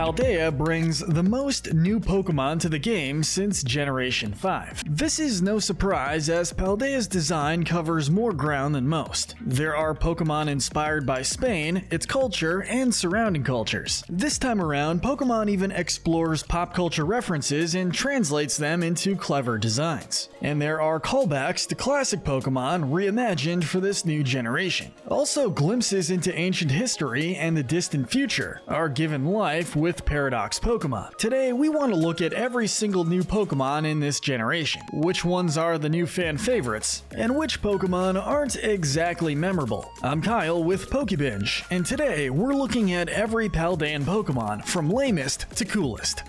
Paldea brings the most new Pokemon to the game since Generation 5. This is no surprise as Paldea's design covers more ground than most. There are Pokemon inspired by Spain, its culture, and surrounding cultures. This time around, Pokemon even explores pop culture references and translates them into clever designs. And there are callbacks to classic Pokemon reimagined for this new generation. Also, glimpses into ancient history and the distant future are given life with Paradox Pokemon. Today, we want to look at every single new Pokemon in this generation, which ones are the new fan favorites, and which Pokemon aren't exactly memorable. I'm Kyle with Pokebinge, and today we're looking at every Paldean Pokemon from lamest to coolest.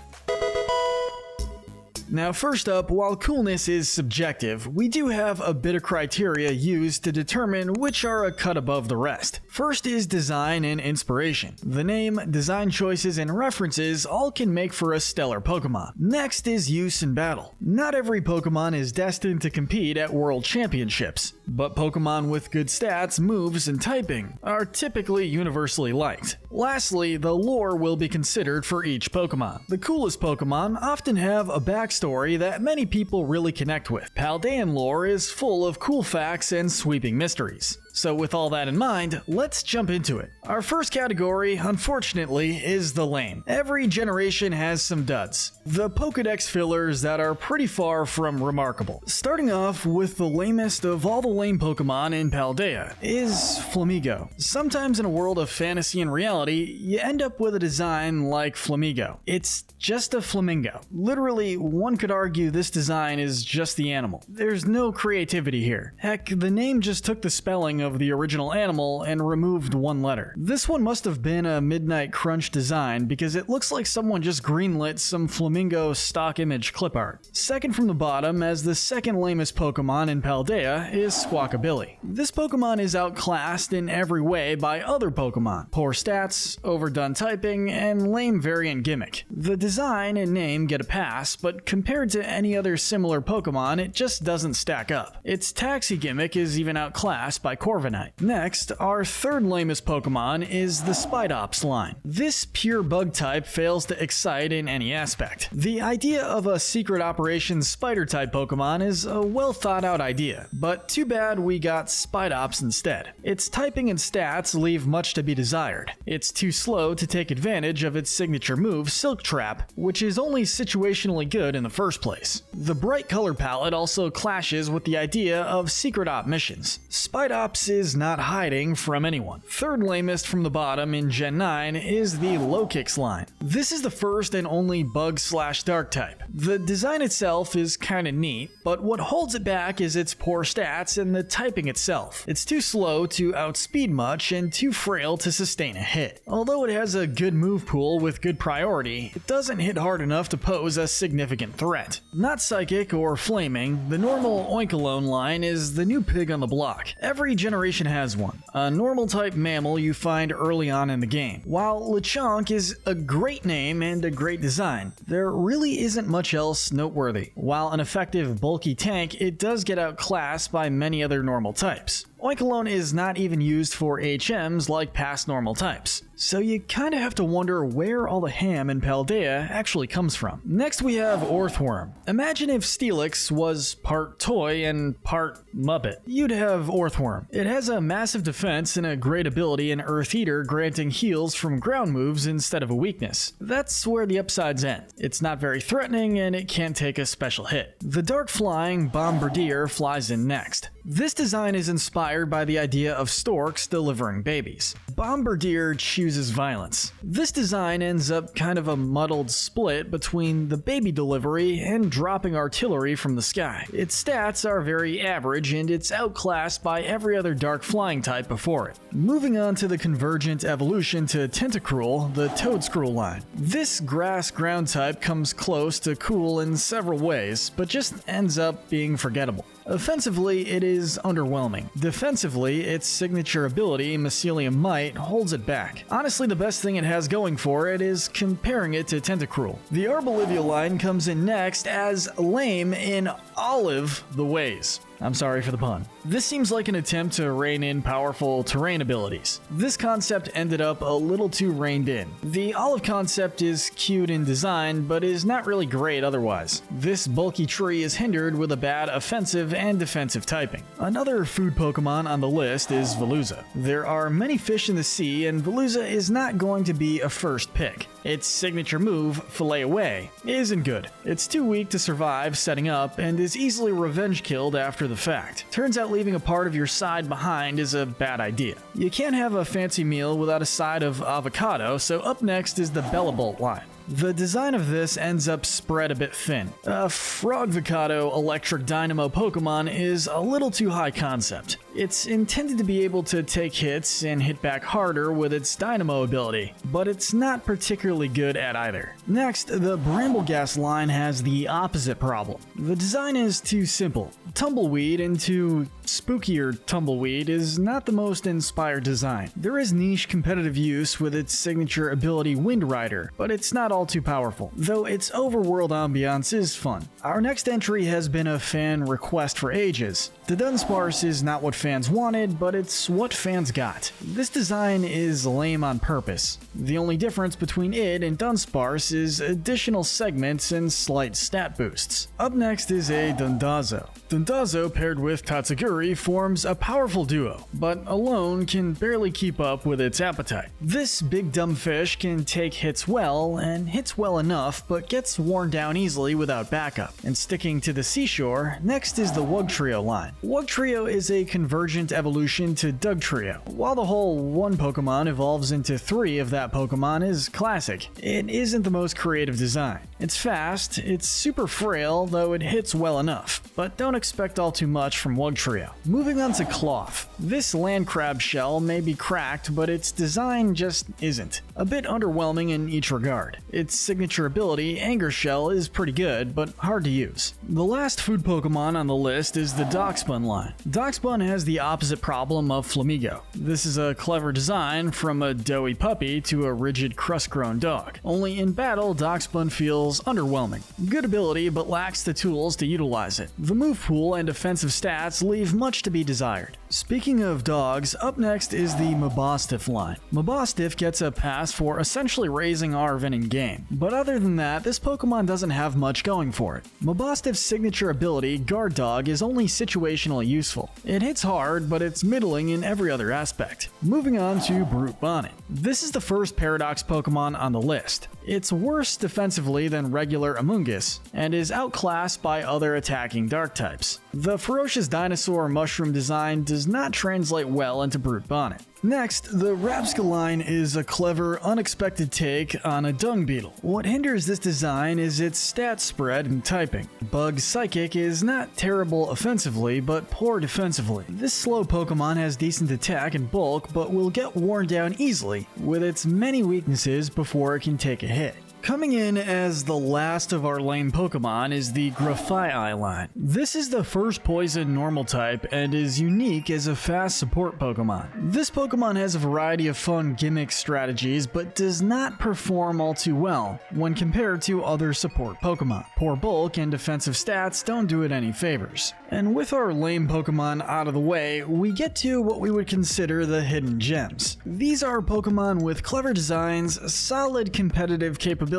Now first up, while coolness is subjective, we do have a bit of criteria used to determine which are a cut above the rest. First is design and inspiration. The name, design choices, and references all can make for a stellar Pokemon. Next is use in battle. Not every Pokemon is destined to compete at World Championships, but Pokemon with good stats, moves, and typing are typically universally liked. Lastly, the lore will be considered for each Pokemon. The coolest Pokemon often have a backstory that many people really connect with. Paldean lore is full of cool facts and sweeping mysteries. So with all that in mind, let's jump into it. Our first category, unfortunately, is the lame. Every generation has some duds. The Pokedex fillers that are pretty far from remarkable. Starting off with the lamest of all the lame Pokemon in Paldea is Flamigo. Sometimes in a world of fantasy and reality, you end up with a design like Flamigo. It's just a flamingo. Literally, one could argue this design is just the animal. There's no creativity here. Heck, the name just took the spelling of the original animal and removed one letter. This one must have been a Midnight Crunch design because it looks like someone just greenlit some flamingo stock image clip art. Second from the bottom, as the second lamest Pokemon in Paldea, is Squawkabilly. This Pokemon is outclassed in every way by other Pokemon. Poor stats, overdone typing, and lame variant gimmick. The design and name get a pass, but compared to any other similar Pokemon, it just doesn't stack up. Its taxi gimmick is even outclassed by Corviknight. Next, our third lamest Pokemon is the Spidops line. This pure bug type fails to excite in any aspect. The idea of a secret operations spider type Pokemon is a well thought out idea, but too bad we got Spidops instead. Its typing and stats leave much to be desired. It's too slow to take advantage of its signature move, Silk Trap, which is only situationally good in the first place. The bright color palette also clashes with the idea of secret op missions. Spidops is not hiding from anyone. Third lamest from the bottom in Gen 9 is the Lokix line. This is the first and only bug/dark type. The design itself is kinda neat, but what holds it back is its poor stats and the typing itself. It's too slow to outspeed much and too frail to sustain a hit. Although it has a good move pool with good priority, it doesn't hit hard enough to pose a significant threat. Not psychic or flaming, the normal Oinkologne line is the new pig on the block. Every generation has one, a normal type mammal you find early on in the game. While Lechonk is a great name and a great design, there really isn't much else noteworthy. While an effective bulky tank, it does get outclassed by many other normal types. Oinkologne is not even used for HMs like past normal types, so you kinda have to wonder where all the ham in Paldea actually comes from. Next we have Orthworm. Imagine if Steelix was part toy and part Muppet. You'd have Orthworm. It has a massive defense and a great ability in Earth Eater, granting heals from ground moves instead of a weakness. That's where the upsides end. It's not very threatening and it can't take a special hit. The dark flying Bombardier flies in next. This design is inspired by the idea of storks delivering babies. Bombardier chooses violence. This design ends up kind of a muddled split between the baby delivery and dropping artillery from the sky. Its stats are very average and it's outclassed by every other dark flying type before it. Moving on to the convergent evolution to Tentacruel, the Toedscruel line. This grass ground type comes close to cool in several ways, but just ends up being forgettable. Offensively, it is underwhelming. Defensively, its signature ability, Mycelium Might, holds it back. Honestly, the best thing it has going for it is comparing it to Tentacruel. The Arbolivia line comes in next as lame in Olive the Ways. I'm sorry for the pun. This seems like an attempt to rein in powerful terrain abilities. This concept ended up a little too reined in. The olive concept is cute in design, but is not really great otherwise. This bulky tree is hindered with a bad offensive and defensive typing. Another food Pokemon on the list is Veluza. There are many fish in the sea, and Veluza is not going to be a first pick. Its signature move, Fillet Away, isn't good. It's too weak to survive setting up and is easily revenge killed after the fact. Turns out leaving a part of your side behind is a bad idea. You can't have a fancy meal without a side of avocado, so up next is the Bellabolt line. The design of this ends up spread a bit thin. A Frogvocado Electric Dynamo Pokemon is a little too high concept. It's intended to be able to take hits and hit back harder with its Dynamo ability, but it's not particularly good at either. Next, the Brambleghast line has the opposite problem. The design is too simple. Tumbleweed into spookier Tumbleweed is not the most inspired design. There is niche competitive use with its signature ability Wind Rider, but it's not all too powerful, though its overworld ambiance is fun. Our next entry has been a fan request for ages. The Dunsparce is not what fans wanted, but it's what fans got. This design is lame on purpose. The only difference between it and Dunsparce is additional segments and slight stat boosts. Up next is a Dundazo. Dundazo paired with Tatsugiri forms a powerful duo, but alone can barely keep up with its appetite. This big dumb fish can take hits well, and hits well enough, but gets worn down easily without backup. And sticking to the seashore, next is the Wugtrio line. Wugtrio is a convergent evolution to Dugtrio. While the whole one Pokemon evolves into 3 of that Pokemon is classic, it isn't the most creative design. It's fast, it's super frail, though it hits well enough, but don't expect all too much from Wugtrio. Moving on to Cloth. This land crab shell may be cracked, but its design just isn't. A bit underwhelming in each regard. Its signature ability, Anger Shell, is pretty good, but hard to use. The last food Pokemon on the list is the Darkspun line. Darkspun has the opposite problem of Flamigo. This is a clever design from a doughy puppy to a rigid crust-grown dog. Only in battle, Darkspun feels underwhelming. Good ability, but lacks the tools to utilize it. The move pool and defensive stats leave much to be desired. Speaking of dogs, up next is the Mabostiff line. Mabostiff gets a pass for essentially raising Arven in game, but other than that, this Pokemon doesn't have much going for it. Mabostiff's signature ability, Guard Dog, is only situationally useful. It hits hard, but it's middling in every other aspect. Moving on to Brute Bonnet. This is the first Paradox Pokemon on the list. It's worse defensively than regular Amoonguss, and is outclassed by other attacking dark types. The ferocious dinosaur mushroom design does not translate well into Brute Bonnet. Next, the Rabsca line is a clever, unexpected take on a dung beetle. What hinders this design is its stat spread and typing. Bug Psychic is not terrible offensively, but poor defensively. This slow Pokemon has decent attack and bulk, but will get worn down easily, with its many weaknesses before it can take a hit. Coming in as the last of our lame Pokemon is the Grafaiai line. This is the first poison normal type and is unique as a fast support Pokemon. This Pokemon has a variety of fun gimmick strategies but does not perform all too well when compared to other support Pokemon. Poor bulk and defensive stats don't do it any favors. And with our lame Pokemon out of the way, we get to what we would consider the hidden gems. These are Pokemon with clever designs, solid competitive capabilities,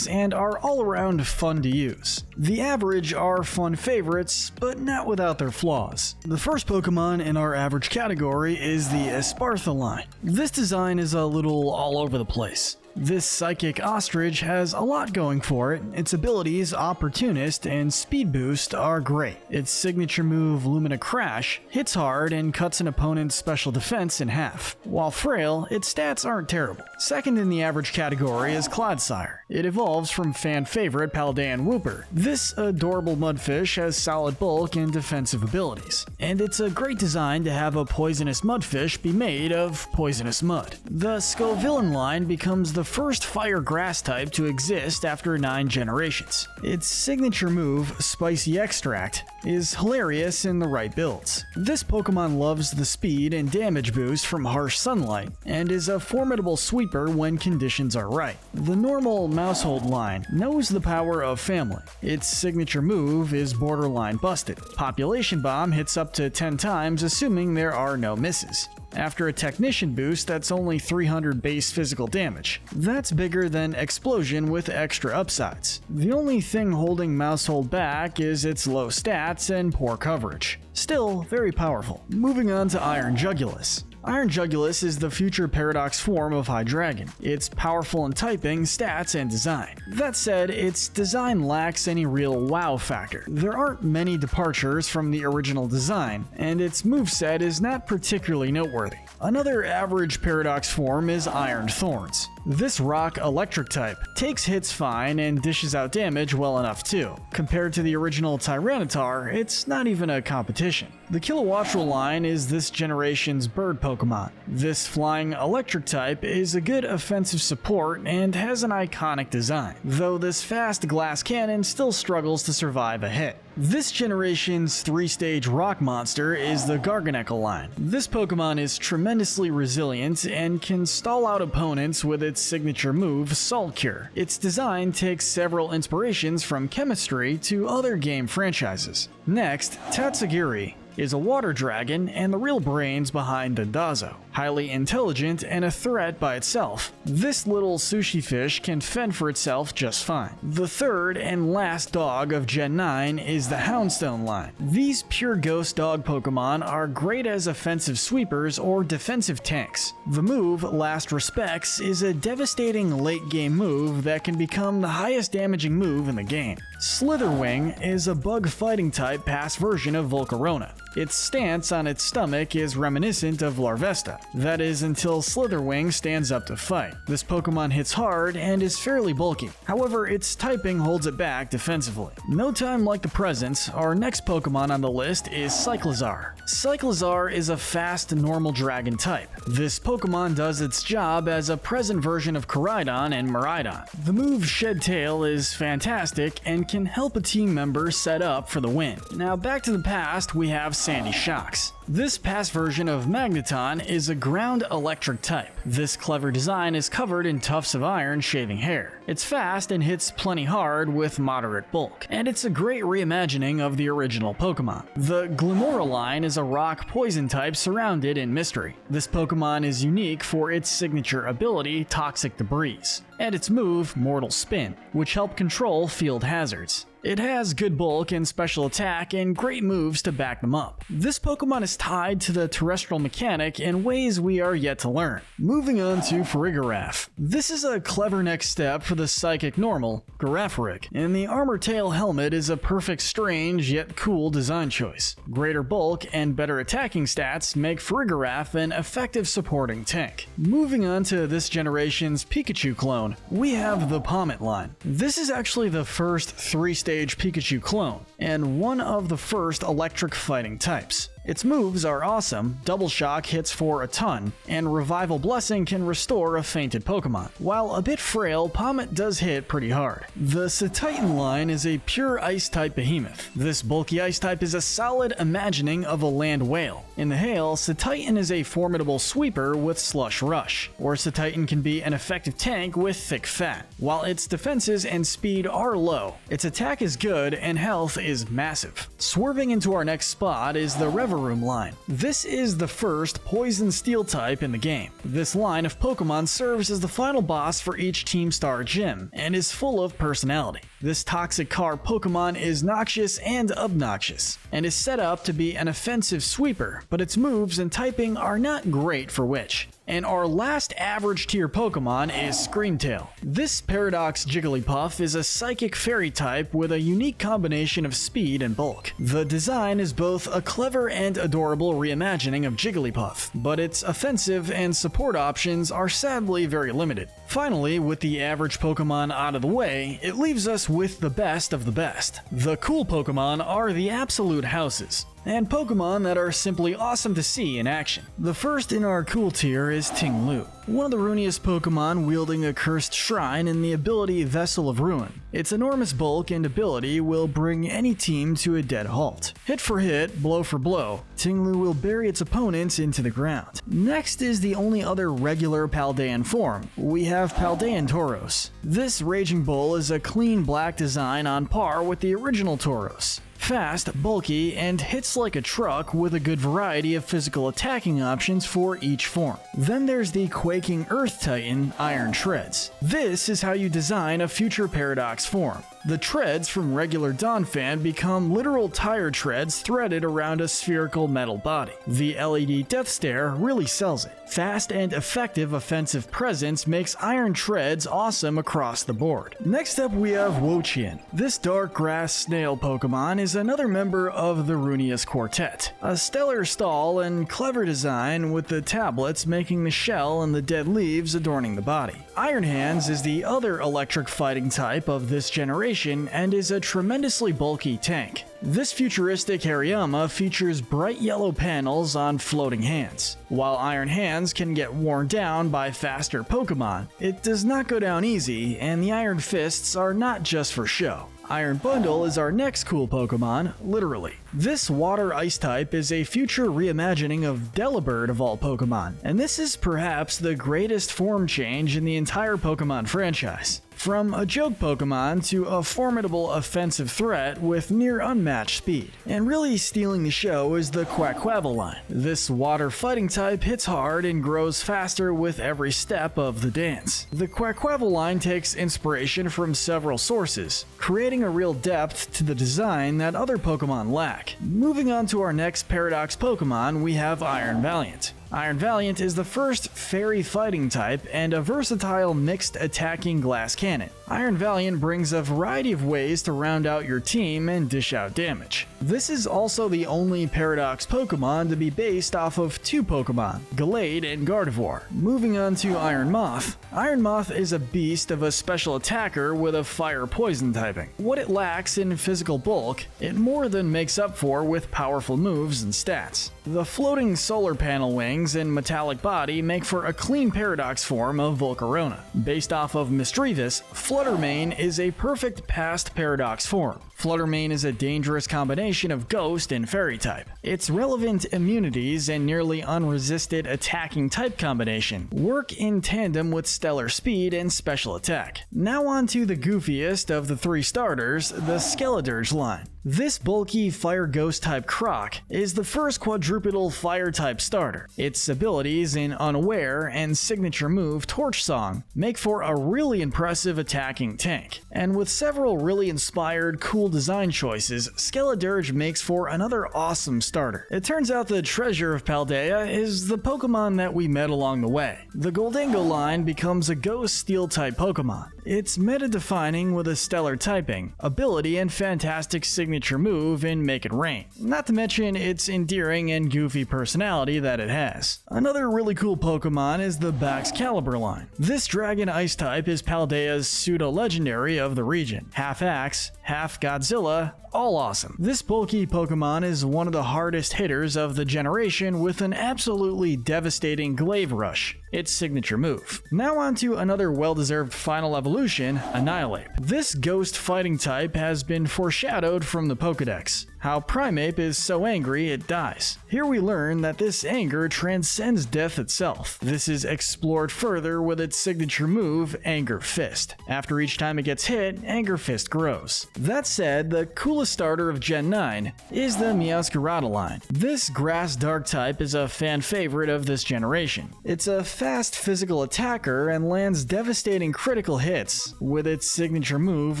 and are all around fun to use. The average are fun favorites, but not without their flaws. The first Pokemon in our average category is the Espartha line. This design is a little all over the place. This psychic ostrich has a lot going for it. Its abilities, Opportunist and Speed Boost, are great. Its signature move, Lumina Crash, hits hard and cuts an opponent's special defense in half. While frail, its stats aren't terrible. Second in the average category is Clodsire. It evolves from fan favorite Paldean Wooper. This adorable mudfish has solid bulk and defensive abilities, and it's a great design to have a poisonous mudfish be made of poisonous mud. The Scovillain line becomes the first fire grass type to exist after 9 generations. Its signature move, Spicy Extract, is hilarious in the right builds. This Pokemon loves the speed and damage boost from harsh sunlight, and is a formidable sweeper when conditions are right. The normal Maushold line knows the power of family. Its signature move is borderline busted. Population Bomb hits up to 10 times assuming there are no misses. After a Technician boost, that's only 300 base physical damage. That's bigger than Explosion with extra upsides. The only thing holding Maushold back is its low stats and poor coverage. Still, very powerful. Moving on to Iron Jugulus. Iron Jugulus is the future Paradox form of Hydreigon. It's powerful in typing, stats, and design. That said, its design lacks any real wow factor. There aren't many departures from the original design, and its moveset is not particularly noteworthy. Another average Paradox form is Iron Thorns. This rock electric type takes hits fine and dishes out damage well enough too. Compared to the original Tyranitar, it's not even a competition. The Kilowattrel line is this generation's bird Pokemon. This flying electric type is a good offensive support and has an iconic design, though this fast glass cannon still struggles to survive a hit. This generation's 3-stage rock monster is the Garganacl line. This Pokemon is tremendously resilient and can stall out opponents with its signature move, Salt Cure. Its design takes several inspirations from chemistry to other game franchises. Next, Tatsugiri is a water dragon and the real brains behind Dondozo. Highly intelligent and a threat by itself, this little sushi fish can fend for itself just fine. The third and last dog of Gen 9 is the Houndstone line. These pure ghost dog Pokemon are great as offensive sweepers or defensive tanks. The move, Last Respects, is a devastating late game move that can become the highest damaging move in the game. Slitherwing is a bug fighting type past version of Volcarona. Its stance on its stomach is reminiscent of Larvesta. That is until Slitherwing stands up to fight. This Pokemon hits hard and is fairly bulky. However, its typing holds it back defensively. No time like the present, our next Pokemon on the list is Cyclizar. Cyclizar is a fast normal dragon type. This Pokemon does its job as a present version of Koraidon and Miraidon. The move Shed Tail is fantastic and can help a team member set up for the win. Now back to the past, we have Sandy Shocks. This past version of Magneton is a ground electric type. This clever design is covered in tufts of iron shaving hair. It's fast and hits plenty hard with moderate bulk, and it's a great reimagining of the original Pokemon. The Glimmora line is a rock poison type surrounded in mystery. This Pokemon is unique for its signature ability, Toxic Debris, and its move, Mortal Spin, which help control field hazards. It has good bulk and special attack and great moves to back them up. This Pokemon is tied to the terrestrial mechanic in ways we are yet to learn. Moving on to Farigiraf. This is a clever next step for the Psychic Normal, Girafarig, and the Armor Tail helmet is a perfect strange yet cool design choice. Greater bulk and better attacking stats make Farigiraf an effective supporting tank. Moving on to this generation's Pikachu clone, we have the Pommet line. This is actually the first 3-stage Pikachu clone, and one of the first electric fighting types. Its moves are awesome, Double Shock hits for a ton, and Revival Blessing can restore a fainted Pokemon. While a bit frail, Pommet does hit pretty hard. The Cetitan line is a pure Ice-type behemoth. This bulky Ice-type is a solid imagining of a land whale. In the hail, Cetitan is a formidable sweeper with Slush Rush, or Cetitan can be an effective tank with thick fat. While its defenses and speed are low, its attack is good and health is massive. Swerving into our next spot is the Reverum line. This is the first Poison Steel type in the game. This line of Pokemon serves as the final boss for each Team Star gym and is full of personality. This toxic car Pokemon is noxious and obnoxious, and is set up to be an offensive sweeper, but its moves and typing are not great for which. And our last average tier Pokemon is Screamtail. This Paradox Jigglypuff is a psychic fairy type with a unique combination of speed and bulk. The design is both a clever and adorable reimagining of Jigglypuff, but its offensive and support options are sadly very limited. Finally, with the average Pokemon out of the way, it leaves us with the best of the best. The cool Pokemon are the absolute houses, and Pokemon that are simply awesome to see in action. The first in our cool tier is Ting Lu. one of the runiest Pokemon wielding a cursed shrine and the ability Vessel of Ruin. Its enormous bulk and ability will bring any team to a dead halt. Hit for hit, blow for blow, Ting-Lu will bury its opponents into the ground. Next is the only other regular Paldean form. We have Paldean Tauros. This Raging Bull is a clean black design on par with the original Tauros. Fast, bulky, and hits like a truck with a good variety of physical attacking options for each form. Then there's the quaking Earth Titan, Iron Treads. This is how you design a future Paradox form. The treads from regular Donphan become literal tire treads threaded around a spherical metal body. The LED Death Stare really sells it. Fast and effective offensive presence makes Iron Treads awesome across the board. Next up we have Wo-Chien. This dark grass snail Pokemon is another member of the Runious Quartet. A stellar stall and clever design with the tablets making the shell and the dead leaves adorning the body. Iron Hands is the other electric fighting type of this generation and is a tremendously bulky tank. This futuristic Hariyama features bright yellow panels on floating hands. While Iron Hands can get worn down by faster Pokemon, it does not go down easy, and the Iron Fists are not just for show. Iron Bundle is our next cool Pokemon, literally. This water ice type is a future reimagining of Delibird of all Pokemon, and this is perhaps the greatest form change in the entire Pokemon franchise. From a joke Pokemon to a formidable offensive threat with near unmatched speed. And really stealing the show is the Quaquaval line. This water fighting type hits hard and grows faster with every step of the dance. The Quaquaval line takes inspiration from several sources, creating a real depth to the design that other Pokemon lack. Moving on to our next Paradox Pokemon, we have Iron Valiant. Iron Valiant is the first fairy fighting type and a versatile mixed attacking glass cannon. Iron Valiant brings a variety of ways to round out your team and dish out damage. This is also the only Paradox Pokemon to be based off of two Pokemon, Gallade and Gardevoir. Moving on to Iron Moth. Iron Moth is a beast of a special attacker with a fire poison typing. What it lacks in physical bulk, it more than makes up for with powerful moves and stats. The floating solar panel wings and metallic body make for a clean Paradox form of Volcarona. Based off of Misdreavus, Fluttermane is a perfect past Paradox form. Fluttermane is a dangerous combination of Ghost and Fairy type. Its relevant immunities and nearly unresisted attacking type combination work in tandem with stellar speed and special attack. Now on to the goofiest of the three starters, the Skeledirge line. This bulky Fire Ghost type Croc is the first quadrupedal Fire type starter. Its abilities in Unaware and signature move Torch Song make for a really impressive attacking tank. And with several really inspired, cool design choices, Skeledirge makes for another awesome starter. It turns out the treasure of Paldea is the Pokemon that we met along the way. The Gholdengo line becomes a Ghost Steel type Pokemon. It's meta-defining with a stellar typing, ability, and fantastic signature move in Make It Rain. Not to mention its endearing and goofy personality that it has. Another really cool Pokemon is the Baxcalibur line. This Dragon Ice type is Paldea's pseudo-legendary of the region. Half Axe, half Godzilla, all awesome. This bulky Pokemon is one of the hardest hitters of the generation with an absolutely devastating Glaive Rush, its signature move. Now on to another well-deserved final evolution, Annihilape. This ghost fighting type has been foreshadowed from the Pokedex. How Primeape is so angry it dies. Here we learn that this anger transcends death itself. This is explored further with its signature move, Anger Fist. After each time it gets hit, Anger Fist grows. That said, the coolest starter of Gen 9 is the Meowscarada line. This grass dark type is a fan favorite of this generation. It's a fast physical attacker and lands devastating critical hits with its signature move,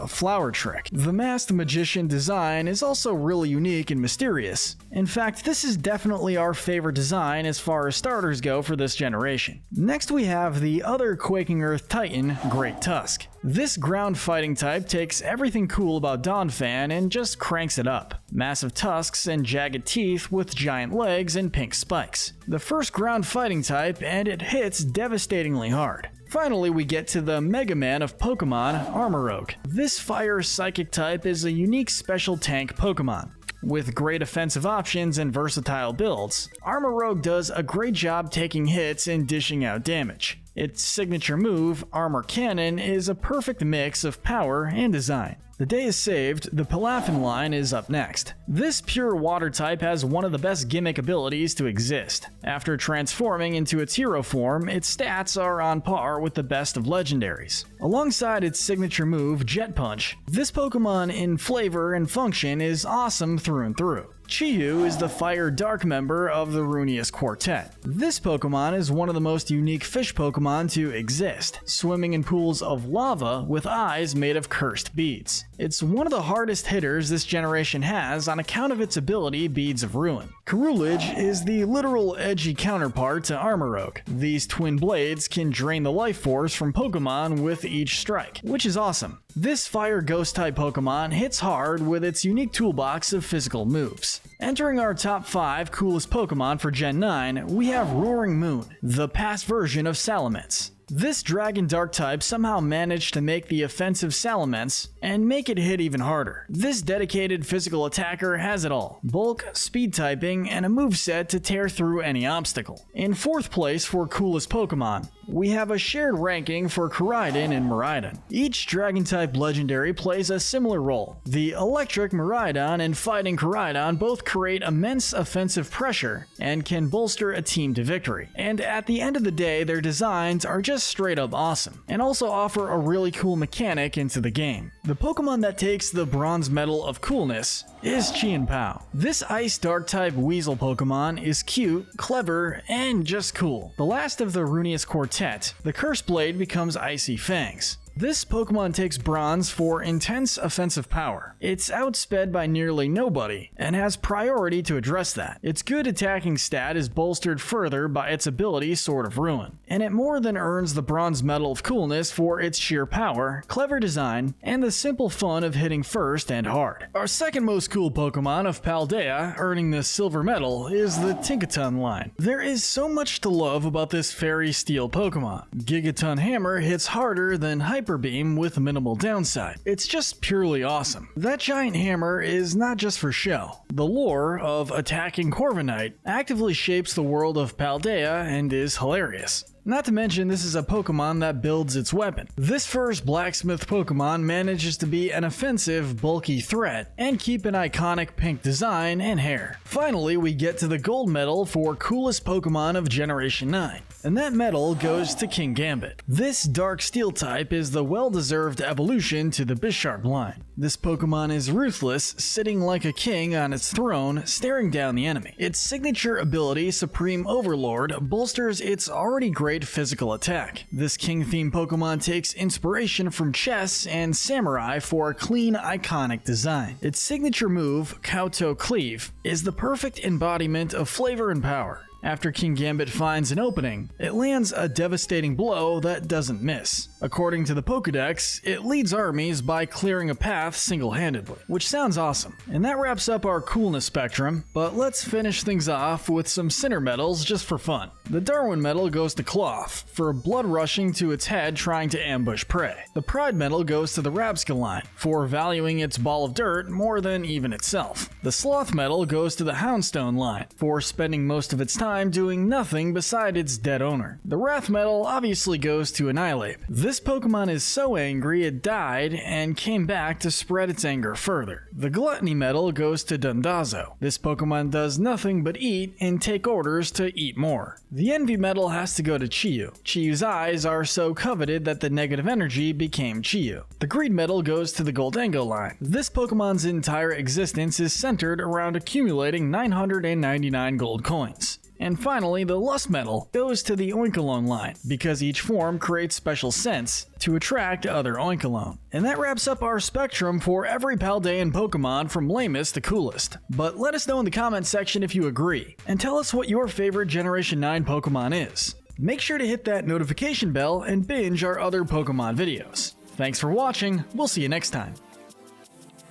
Flower Trick. The masked magician design is also really unique and mysterious. In fact, this is definitely our favorite design as far as starters go for this generation. Next we have the other Quaking Earth Titan, Great Tusk. This ground fighting type takes everything cool about Donphan and just cranks it up. Massive tusks and jagged teeth with giant legs and pink spikes. The first ground fighting type, and it hits devastatingly hard. Finally, we get to the Mega Man of Pokemon, Armarouge. This fire psychic type is a unique special tank Pokemon. With great offensive options and versatile builds, Armarouge does a great job taking hits and dishing out damage. Its signature move, Armor Cannon, is a perfect mix of power and design. The day is saved, the Pilafin line is up next. This pure water type has one of the best gimmick abilities to exist. After transforming into its hero form, its stats are on par with the best of legendaries. Alongside its signature move, Jet Punch, this Pokemon in flavor and function is awesome through and through. Chi-Yu is the Fire Dark member of the Runeus Quartet. This Pokemon is one of the most unique fish Pokemon to exist, swimming in pools of lava with eyes made of cursed beads. It's one of the hardest hitters this generation has on account of its ability Beads of Ruin. Carulage is the literal edgy counterpart to Armarouge. These twin blades can drain the life force from Pokemon with each strike, which is awesome. This Fire Ghost type Pokemon hits hard with its unique toolbox of physical moves. Entering our top 5 coolest Pokemon for Gen 9, we have Roaring Moon, the past version of Salamence. This Dragon Dark type somehow managed to make the offensive Salamence and make it hit even harder. This dedicated physical attacker has it all: bulk, speed typing, and a moveset to tear through any obstacle. In 4th place for coolest Pokemon, we have a shared ranking for Koraidon and Miraidon. Each Dragon-type legendary plays a similar role. The Electric Miraidon and Fighting Koraidon both create immense offensive pressure and can bolster a team to victory. And at the end of the day, their designs are just straight up awesome, and also offer a really cool mechanic into the game. The Pokemon that takes the bronze medal of coolness is Chien-Pao. This Ice Dark type Weasel Pokemon is cute, clever, and just cool. The last of the Runeus Quartet, the Curse Blade becomes Icy Fangs. This Pokemon takes bronze for intense offensive power. It's outsped by nearly nobody, and has priority to address that. Its good attacking stat is bolstered further by its ability Sword of Ruin, and it more than earns the bronze medal of coolness for its sheer power, clever design, and the simple fun of hitting first and hard. Our second most cool Pokemon of Paldea, earning the silver medal, is the Tinkaton line. There is so much to love about this fairy steel Pokemon. Gigaton Hammer hits harder than Hyper Beam with minimal downside. It's just purely awesome. That giant hammer is not just for show. The lore of attacking Corviknight actively shapes the world of Paldea and is hilarious. Not to mention, this is a Pokemon that builds its weapon. This first blacksmith Pokemon manages to be an offensive, bulky threat and keep an iconic pink design and hair. Finally, we get to the gold medal for coolest Pokemon of Generation 9. And that medal goes to Kingambit. This Dark Steel type is the well-deserved evolution to the Bisharp line. This Pokemon is ruthless, sitting like a king on its throne, staring down the enemy. Its signature ability, Supreme Overlord, bolsters its already great physical attack. This king-themed Pokemon takes inspiration from chess and samurai for a clean, iconic design. Its signature move, Kouto Cleave, is the perfect embodiment of flavor and power. After Kingambit finds an opening, it lands a devastating blow that doesn't miss. According to the Pokédex, it leads armies by clearing a path single-handedly, which sounds awesome. And that wraps up our coolness spectrum, but let's finish things off with some Sinner medals just for fun. The Darwin medal goes to Cloth, for blood rushing to its head trying to ambush prey. The Pride medal goes to the Rabska line, for valuing its ball of dirt more than even itself. The Sloth medal goes to the Houndstone line, for spending most of its time doing nothing beside its dead owner. The Wrath medal obviously goes to Annihilape. This Pokemon is so angry it died and came back to spread its anger further. The Gluttony medal goes to Dundazo. This Pokemon does nothing but eat and take orders to eat more. The Envy medal has to go to Chi-Yu. Chi-Yu's eyes are so coveted that the negative energy became Chi-Yu. The Greed medal goes to the Goldango line. This Pokemon's entire existence is centered around accumulating 999 gold coins. And finally, the Lust medal goes to the Oinkologne line, because each form creates special scents to attract other Oinkologne. And that wraps up our spectrum for every Paldean Pokemon from lamest to coolest. But let us know in the comments section if you agree, and tell us what your favorite Generation 9 Pokemon is. Make sure to hit that notification bell and binge our other Pokemon videos. Thanks for watching, we'll see you next time.